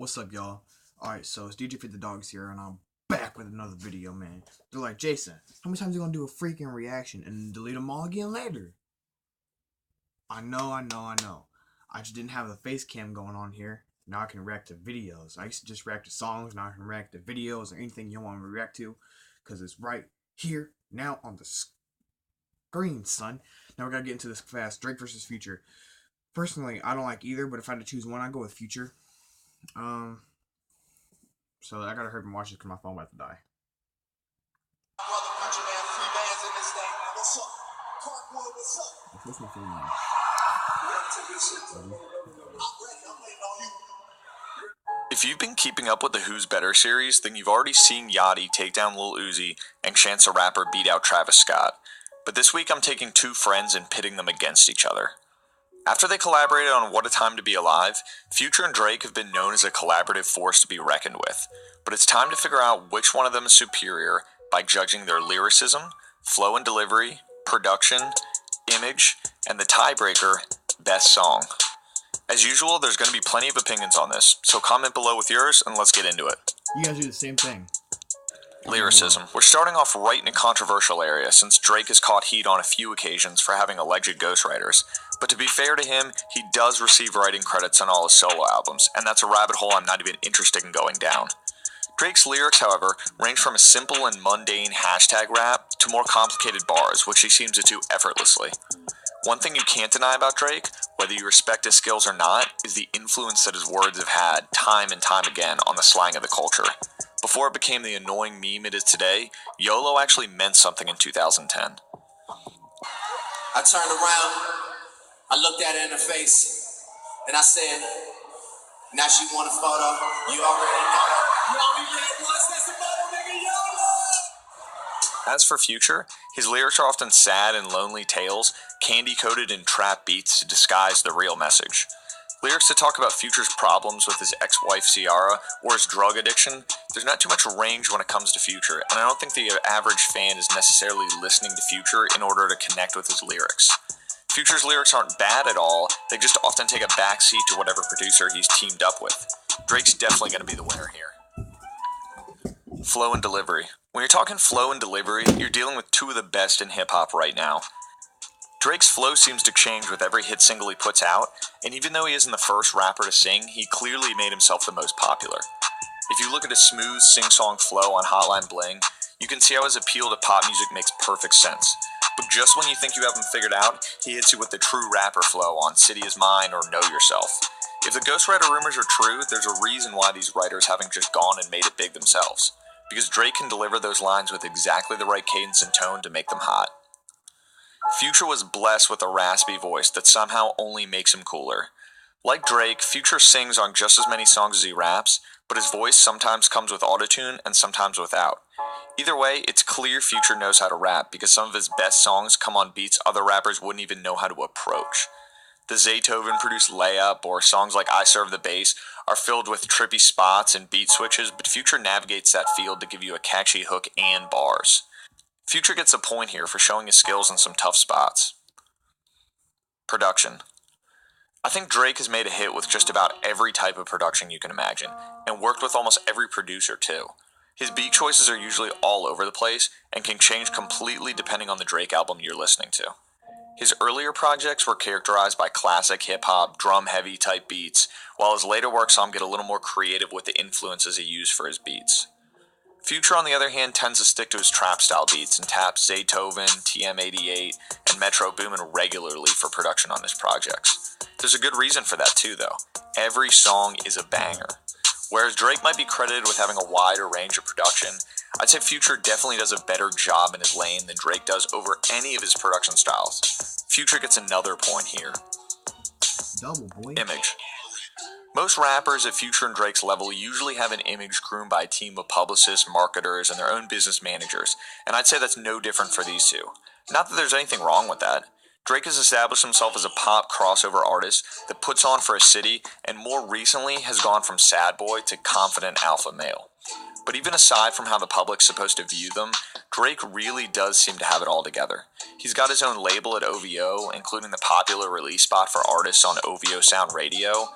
What's up, y'all? Alright, so it's DJ Fit the Dogs here, and I'm back with another video, man. They're like, Jason, how many times are you gonna do a freaking reaction and delete them all again later? I know. I just didn't have the face cam going on here. Now I can react to videos. I used to just react to songs, now I can react to videos or anything you want to react to, because it's right here, now on the screen, son. Now we gotta get into this fast. Drake versus Future. Personally, I don't like either, but if I had to choose one, I'd go with Future. So I gotta hurry and watch this because my phone about to die. What's my phone now? If you've been keeping up with the Who's Better series, then you've already seen Yachty take down Lil Uzi and Chance the Rapper beat out Travis Scott. But this week I'm taking two friends and pitting them against each other. After they collaborated on What a Time to Be Alive, Future and Drake have been known as a collaborative force to be reckoned with. But it's time to figure out which one of them is superior by judging their lyricism, flow and delivery, production, image, and the tiebreaker, best song. As usual, there's going to be plenty of opinions on this, so comment below with yours and let's get into it. You guys do the same thing. Lyricism. We're starting off right in a controversial area since Drake has caught heat on a few occasions for having alleged ghostwriters. But to be fair to him, he does receive writing credits on all his solo albums, and that's a rabbit hole I'm not even interested in going down. Drake's lyrics, however, range from a simple and mundane hashtag rap to more complicated bars, which he seems to do effortlessly. One thing you can't deny about Drake, whether you respect his skills or not, is the influence that his words have had time and time again on the slang of the culture. Before it became the annoying meme it is today, YOLO actually meant something in 2010. I turned around, I looked at her in her face, and I said, now she want a photo, you already know. You only live once, that's a photo, nigga, YOLO! As for Future, his lyrics are often sad and lonely tales, candy-coated in trap beats to disguise the real message. Lyrics that talk about Future's problems with his ex-wife Ciara or his drug addiction, there's not too much range when it comes to Future, and I don't think the average fan is necessarily listening to Future in order to connect with his lyrics. Future's lyrics aren't bad at all, they just often take a backseat to whatever producer he's teamed up with. Drake's definitely going to be the winner here. Flow and delivery. When you're talking flow and delivery, you're dealing with two of the best in hip-hop right now. Drake's flow seems to change with every hit single he puts out, and even though he isn't the first rapper to sing, he clearly made himself the most popular. If you look at his smooth sing-song flow on Hotline Bling, you can see how his appeal to pop music makes perfect sense. But just when you think you have him figured out, he hits you with the true rapper flow on City Is Mine or Know Yourself. If the ghostwriter rumors are true, there's a reason why these writers haven't just gone and made it big themselves. Because Drake can deliver those lines with exactly the right cadence and tone to make them hot. Future was blessed with a raspy voice that somehow only makes him cooler. Like Drake, Future sings on just as many songs as he raps, but his voice sometimes comes with autotune and sometimes without. Either way, it's clear Future knows how to rap because some of his best songs come on beats other rappers wouldn't even know how to approach. The Zaytoven-produced Layup or songs like I Serve the Bass are filled with trippy spots and beat switches, but Future navigates that field to give you a catchy hook and bars. Future gets a point here for showing his skills in some tough spots. Production. I think Drake has made a hit with just about every type of production you can imagine, and worked with almost every producer too. His beat choices are usually all over the place, and can change completely depending on the Drake album you're listening to. His earlier projects were characterized by classic hip-hop, drum-heavy type beats, while his later work saw him get a little more creative with the influences he used for his beats. Future, on the other hand, tends to stick to his trap-style beats and taps Zaytoven, TM88, and Metro Boomin regularly for production on his projects. There's a good reason for that too, though. Every song is a banger. Whereas Drake might be credited with having a wider range of production, I'd say Future definitely does a better job in his lane than Drake does over any of his production styles. Future gets another point here. Double, boy. Image. Most rappers at Future and Drake's level usually have an image groomed by a team of publicists, marketers, and their own business managers, and I'd say that's no different for these two. Not that there's anything wrong with that. Drake has established himself as a pop crossover artist that puts on for a city, and more recently has gone from sad boy to confident alpha male. But even aside from how the public's supposed to view them, Drake really does seem to have it all together. He's got his own label at OVO, including the popular release spot for artists on OVO Sound Radio.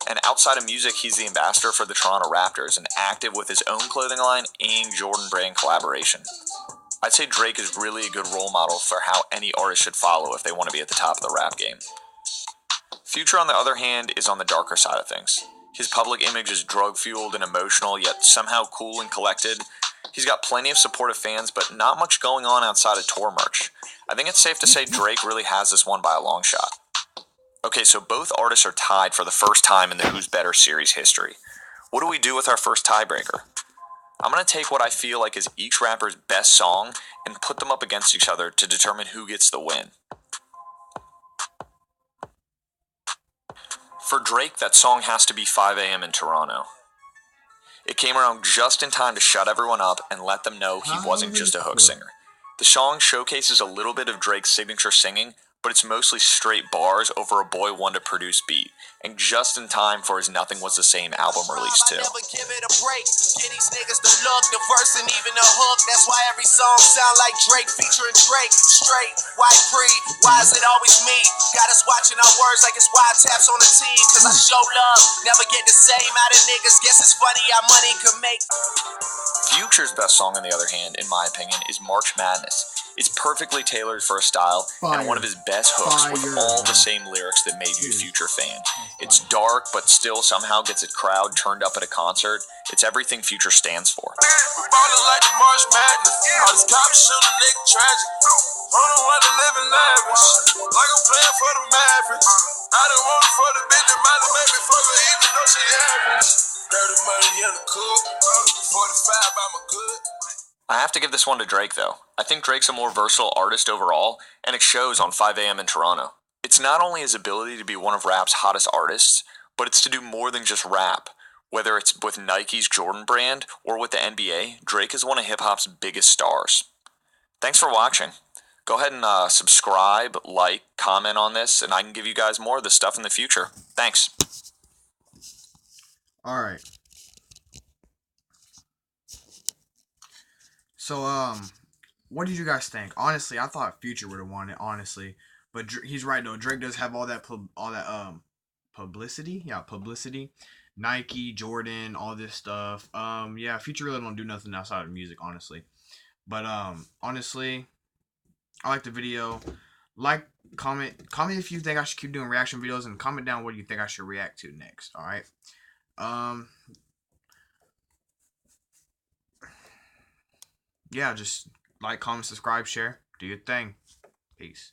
And outside of music, he's the ambassador for the Toronto Raptors and active with his own clothing line and Jordan Brand collaboration. I'd say Drake is really a good role model for how any artist should follow if they want to be at the top of the rap game. Future, on the other hand, is on the darker side of things. His public image is drug-fueled and emotional, yet somehow cool and collected. He's got plenty of supportive fans, but not much going on outside of tour merch. I think it's safe to say Drake really has this one by a long shot. Okay, so both artists are tied for the first time in the Who's Better series history. What do we do with our first tiebreaker? I'm going to take what I feel like is each rapper's best song and put them up against each other to determine who gets the win. For Drake, that song has to be 5 a.m. in Toronto. It came around just in time to shut everyone up and let them know he wasn't just a hook singer. The song showcases a little bit of Drake's signature singing, but it's mostly straight bars over a Boy Wonder produced beat, and just in time for his Nothing Was the Same album release too. I never give it a break. Get these niggas the look, the verse, and even the hook. That's why every song sound like Drake featuring Drake. Straight, white, free. Why is it always me? Got us watching our words like it's wiretaps on the team. Cause I show love, never get the same out of niggas. Guess it's funny how money can make. Future's best song, on the other hand, in my opinion, is March Madness. It's perfectly tailored for a style and one of his best hooks with all the same lyrics that made you a Future fan. It's dark, but still somehow gets a crowd turned up at a concert. It's everything Future stands for. We ballin' like the March Madness. All these cops shoot a nigga tragic. I don't wanna live in lavish. Like I'm playing for the Mavericks. I don't want it for the bitch that might have made me fuck her even though she average. Dirty money in the cook. 45 I'm a good. I have to give this one to Drake, though. I think Drake's a more versatile artist overall, and it shows on 5 a.m. in Toronto. It's not only his ability to be one of rap's hottest artists, but it's to do more than just rap. Whether it's with Nike's Jordan Brand or with the NBA, Drake is one of hip-hop's biggest stars. Thanks for watching. Go ahead and subscribe, like, comment on this, and I can give you guys more of this stuff in the future. Thanks. Alright. So, what did you guys think? Honestly, I thought Future would have won it, honestly. But he's right, though. Drake does have all that publicity. Yeah, publicity. Nike, Jordan, all this stuff. Yeah, Future really don't do nothing outside of music, honestly. But, honestly, I like the video. Like, comment if you think I should keep doing reaction videos, and comment down what you think I should react to next, alright? Yeah, just like, comment, subscribe, share. Do your thing. Peace.